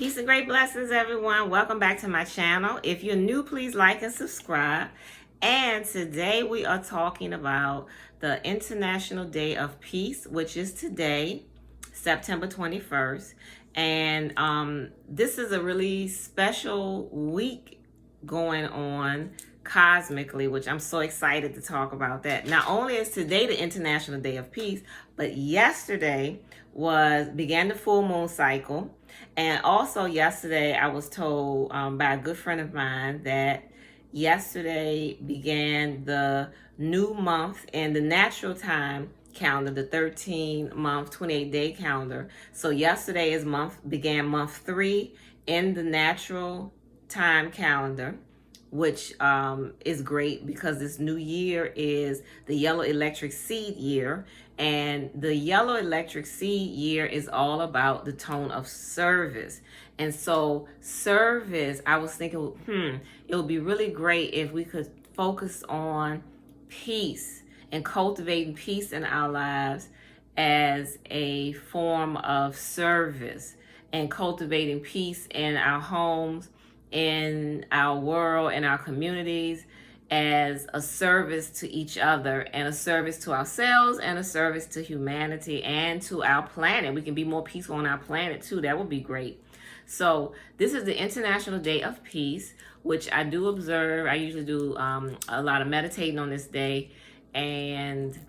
Peace and great blessings, everyone. Welcome back to my channel. If you're new, please like and subscribe. And today we are talking about the International Day of Peace, which is today, September 21st. And this is a really special week going on cosmically, which I'm so excited to talk about that. Not only is today the International Day of Peace, but yesterday began the full moon cycle. And also yesterday I was told by a good friend of mine that yesterday began the new month in the natural time calendar, the 13-month 28-day calendar. So yesterday began month 3 in the natural time calendar, which is great because this new year is the yellow electric seed year. And the yellow electric seed year is all about the tone of service. And so service, I was thinking, it would be really great if we could focus on peace and cultivating peace in our lives as a form of service, and cultivating peace in our homes, in our world, in our communities, as a service to each other, and a service to ourselves, and a service to humanity and to our planet. We can be more peaceful on our planet too. That would be great. So this is the International Day of Peace, which I do observe. I usually do a lot of meditating on this day, and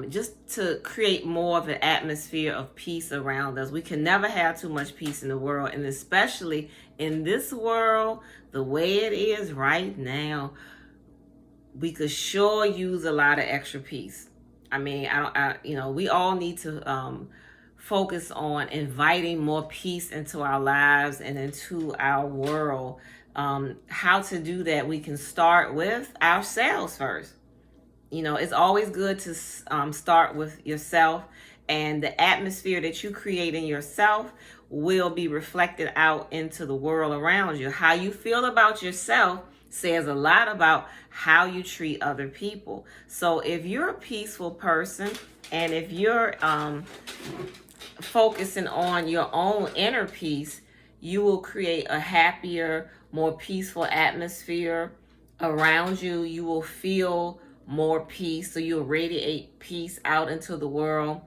just to create more of an atmosphere of peace around us. We can never have too much peace in the world, and especially in this world, the way it is right now, we could sure use a lot of extra peace. I mean, we all need to focus on inviting more peace into our lives and into our world. How to do that? We can start with ourselves first. It's always good to start with yourself, and the atmosphere that you create in yourself will be reflected out into the world around you. How you feel about yourself says a lot about how you treat other people. So if you're a peaceful person, and if you're focusing on your own inner peace, you will create a happier, more peaceful atmosphere around you. You will feel more peace, so you'll radiate peace out into the world.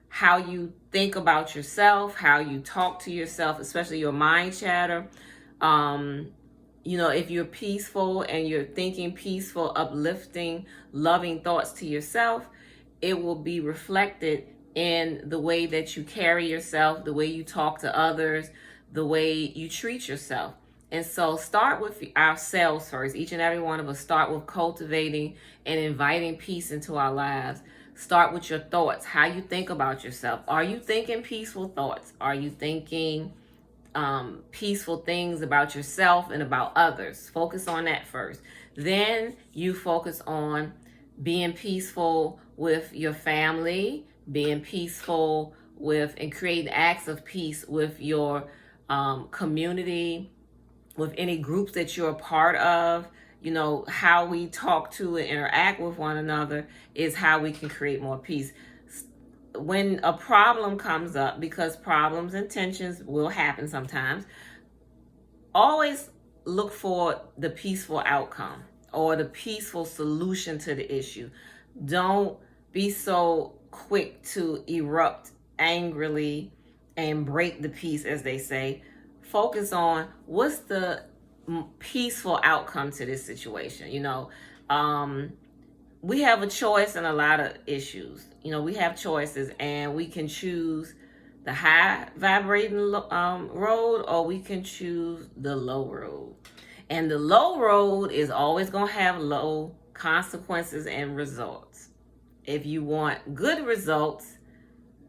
How you think about yourself, how you talk to yourself, especially your mind chatter. If you're peaceful and you're thinking peaceful, uplifting, loving thoughts to yourself, it will be reflected in the way that you carry yourself, the way you talk to others, the way you treat yourself. And so start with ourselves first. Each and every one of us start with cultivating and inviting peace into our lives. Start with your thoughts, how you think about yourself. Are you thinking peaceful thoughts? Are you thinking peaceful things about yourself and about others? Focus on that first. Then you focus on being peaceful with your family, being peaceful with and creating acts of peace with your community, with any groups that you're a part of. How we talk to and interact with one another is how we can create more peace. When a problem comes up, because problems and tensions will happen sometimes, always look for the peaceful outcome or the peaceful solution to the issue. Don't be so quick to erupt angrily and break the peace, as they say. Focus on what's the peaceful outcome to this situation. We have a choice in a lot of issues. We have choices, and we can choose the high vibrating road, or we can choose the low road. And the low road is always going to have low consequences and results. If you want good results,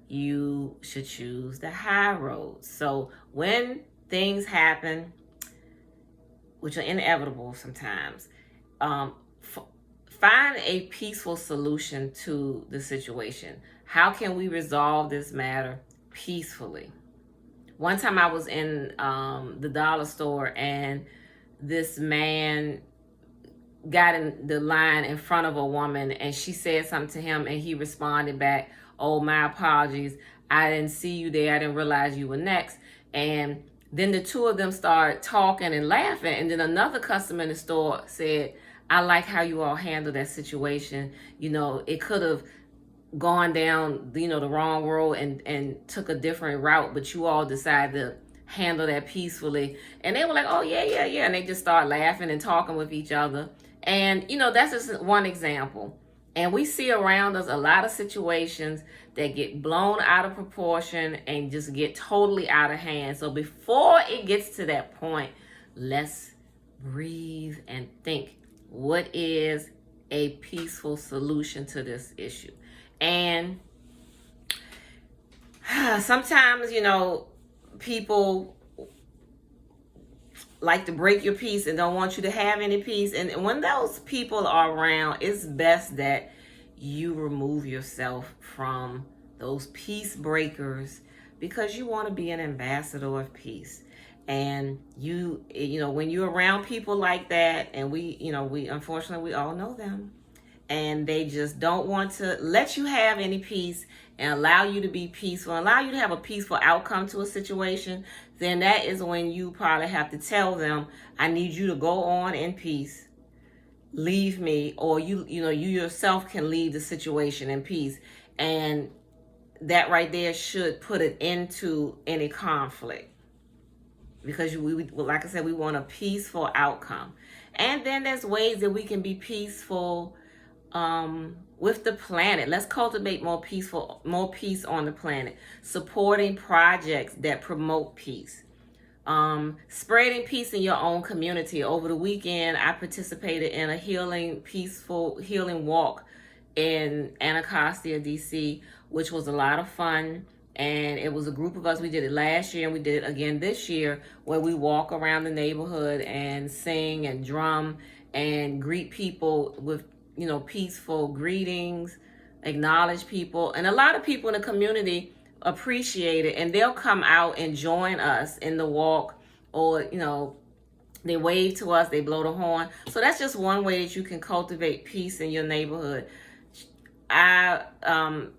you should choose the high road. So when things happen, which are inevitable sometimes, find a peaceful solution to the situation. How can we resolve this matter peacefully? One time I was in the dollar store, and this man got in the line in front of a woman, and she said something to him, and he responded back, "Oh, my apologies. I didn't see you there. I didn't realize you were next. And then the two of them start talking and laughing. And then another customer in the store said, I like how you all handled that situation. You know, it could have gone down, you know, the wrong road and took a different route, but you all decided to handle that peacefully. And they were like, oh, yeah. And they just start laughing and talking with each other. And, you know, that's just one example. And we see around us a lot of situations that get blown out of proportion and just get totally out of hand. So before it gets to that point, let's breathe and think, what is a peaceful solution to this issue? And sometimes, you know, people like to break your peace and don't want you to have any peace. And when those people are around, it's best that you remove yourself from those peace breakers, because you want to be an ambassador of peace. And you know, when you're around people like that, and we unfortunately, we all know them, and they just don't want to let you have any peace and allow you to be peaceful, allow you to have a peaceful outcome to a situation, then that is when you probably have to tell them, I need you to go on in peace, leave me, or you yourself can leave the situation in peace. And that right there should put an end to any conflict, because like I said, we want a peaceful outcome. And then there's ways that we can be peaceful with the planet. Let's cultivate more peace on the planet. Supporting projects that promote peace. Spreading peace in your own community. Over the weekend, I participated in a peaceful healing walk in Anacostia, DC, which was a lot of fun. And it was a group of us. We did it last year and we did it again this year, where we walk around the neighborhood and sing and drum and greet people with, you know, peaceful greetings, acknowledge people. And a lot of people in the community appreciate it, and they'll come out and join us in the walk, or, you know, they wave to us, they blow the horn. So that's just one way that you can cultivate peace in your neighborhood. In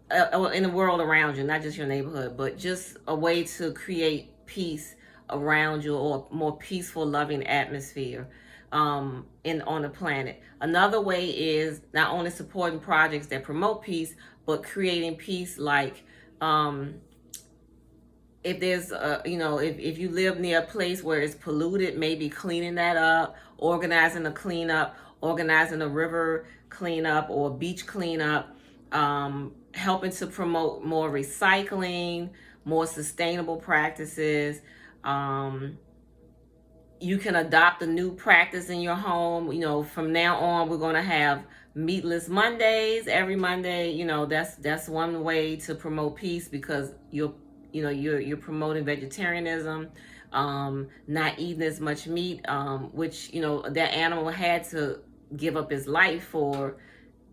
the world around you, not just your neighborhood, but just a way to create peace around you, or more peaceful, loving atmosphere on the planet. Another way is not only supporting projects that promote peace, but creating peace, like if there's if you live near a place where it's polluted, maybe cleaning that up, organizing a cleanup, organizing a river cleanup or beach cleanup, helping to promote more recycling, more sustainable practices. You can adopt a new practice in your home. You know, from now on, we're going to have meatless Mondays every Monday. You know, that's one way to promote peace, because you're promoting vegetarianism, not eating as much meat, which, you know, that animal had to give up his life for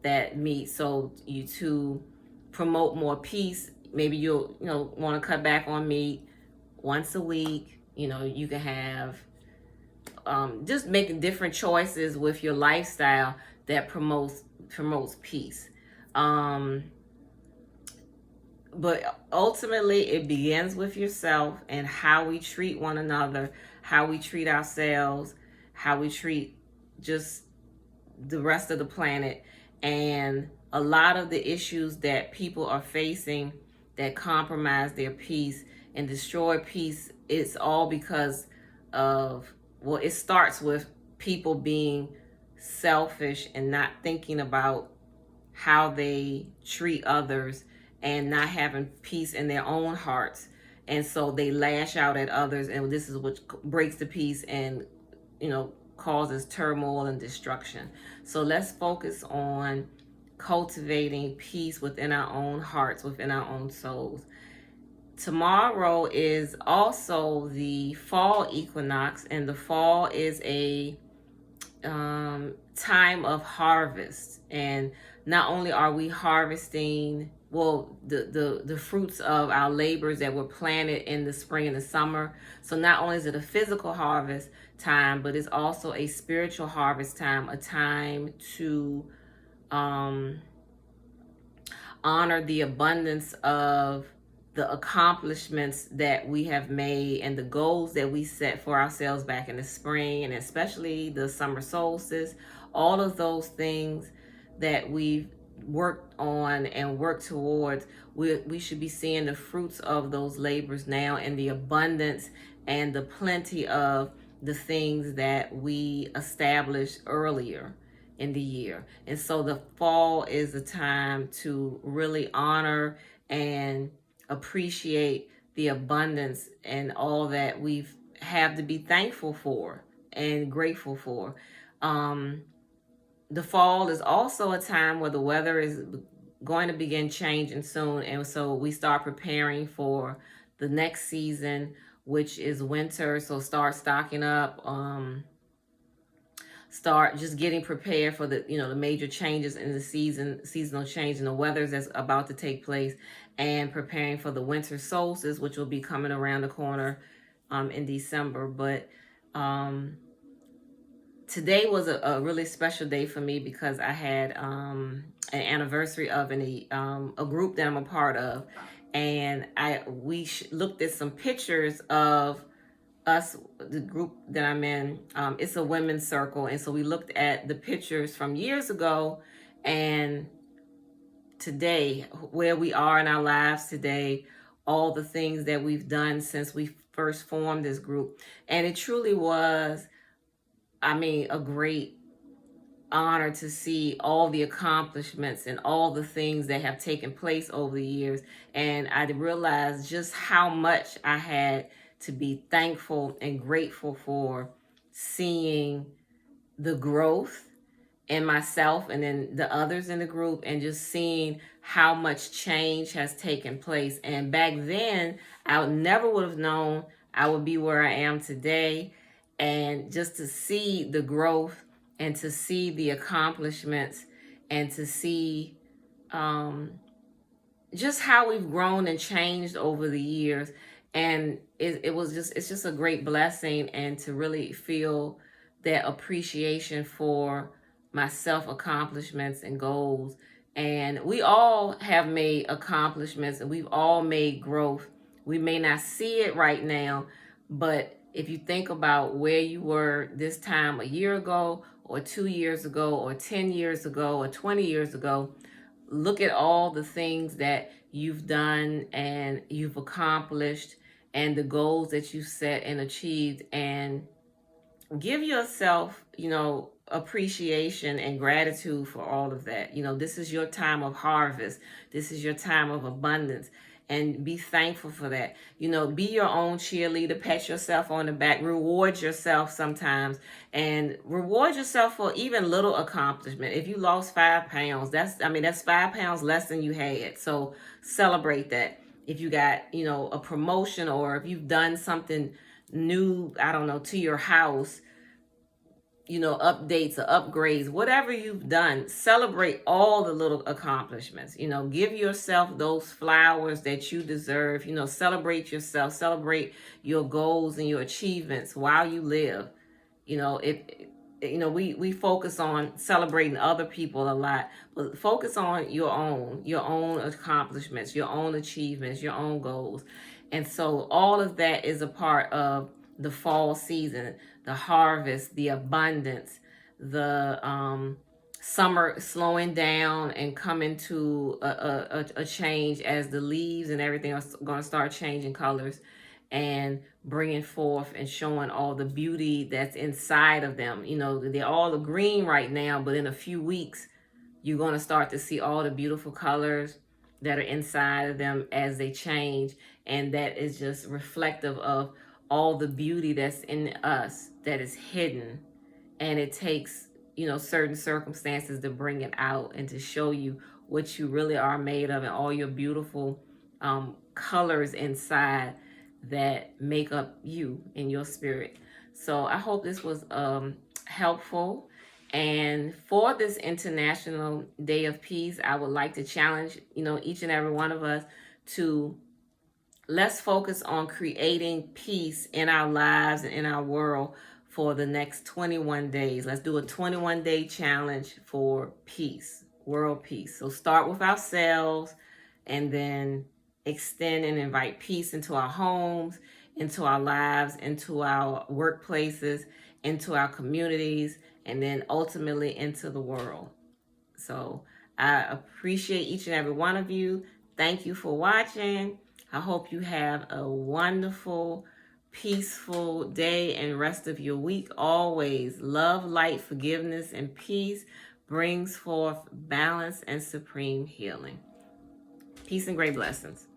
that meat. So you to promote more peace, maybe you'll want to cut back on meat once a week. You know, you can have just making different choices with your lifestyle that promotes peace. But ultimately, it begins with yourself and how we treat one another, how we treat ourselves, how we treat just the rest of the planet. And a lot of the issues that people are facing that compromise their peace and destroy peace, it's all because of, well, it starts with people being selfish and not thinking about how they treat others, and not having peace in their own hearts. And so they lash out at others, and this is what breaks the peace and, you know, causes turmoil and destruction. So let's focus on cultivating peace within our own hearts, within our own souls. Tomorrow is also the Fall Equinox, and the fall is a time of harvest. And not only are we harvesting, well, the fruits of our labors that were planted in the spring and the summer. So not only is it a physical harvest time, but it's also a spiritual harvest time, a time to honor the abundance of the accomplishments that we have made and the goals that we set for ourselves back in the spring, and especially the summer solstice, all of those things that we've worked on and worked towards, we should be seeing the fruits of those labors now, and the abundance and the plenty of the things that we established earlier in the year. And so the fall is a time to really honor and appreciate the abundance and all that we've have to be thankful for and grateful for. The fall is also a time where the weather is going to begin changing soon, and so we start preparing for the next season, which is winter. So start stocking up, start just getting prepared for the major changes in the seasonal change in the weather that's about to take place, and preparing for the winter solstice, which will be coming around the corner in December. But today was a really special day for me because I had an anniversary of a group that I'm a part of, and we looked at some pictures of us, the group that I'm in. It's a women's circle, and so we looked at the pictures from years ago and today, where we are in our lives today, all the things that we've done since we first formed this group. And it truly was, a great honor to see all the accomplishments and all the things that have taken place over the years. And I realized just how much I had to be thankful and grateful for, seeing the growth in myself and then the others in the group, and just seeing how much change has taken place. And back then, I never would have known I would be where I am today. And just to see the growth and to see the accomplishments and to see just how we've grown and changed over the years. And it's just a great blessing, and to really feel that appreciation for my self accomplishments and goals. And we all have made accomplishments, and we've all made growth. We may not see it right now, but if you think about where you were this time a year ago, or 2 years ago, or 10 years ago, or 20 years ago, look at all the things that you've done and you've accomplished, and the goals that you set and achieved, and give yourself, appreciation and gratitude for all of that. This is your time of harvest. This is your time of abundance. And be thankful for that. Be your own cheerleader, pat yourself on the back, reward yourself sometimes, and reward yourself for even little accomplishment. If you lost 5 pounds, that's 5 pounds less than you had. So celebrate that. If you got, a promotion, or if you've done something new, I don't know, to your house, updates or upgrades, whatever you've done, celebrate all the little accomplishments. Give yourself those flowers that you deserve. Celebrate yourself, celebrate your goals and your achievements while you live. We focus on celebrating other people a lot, but focus on your own accomplishments, your own achievements, your own goals. And so all of that is a part of the fall season, the harvest, the abundance, the summer slowing down and coming to a change, as the leaves and everything are going to start changing colors and bringing forth and showing all the beauty that's inside of them. They're all green right now, but in a few weeks, you're going to start to see all the beautiful colors that are inside of them as they change. And that is just reflective of all the beauty that's in us that is hidden. And it takes, certain circumstances to bring it out and to show you what you really are made of, and all your beautiful colors inside that make up you in your spirit. So I hope this was helpful. And for this International Day of Peace, I would like to challenge, each and every one of us to let's focus on creating peace in our lives and in our world for the next 21 days. Let's do a 21-day challenge for peace, world peace. So start with ourselves, and then extend and invite peace into our homes, into our lives, into our workplaces, into our communities, and then ultimately into the world. So I appreciate each and every one of you. Thank you for watching. I hope you have a wonderful, peaceful day and rest of your week. Always love, light, forgiveness, and peace brings forth balance and supreme healing. Peace and great blessings.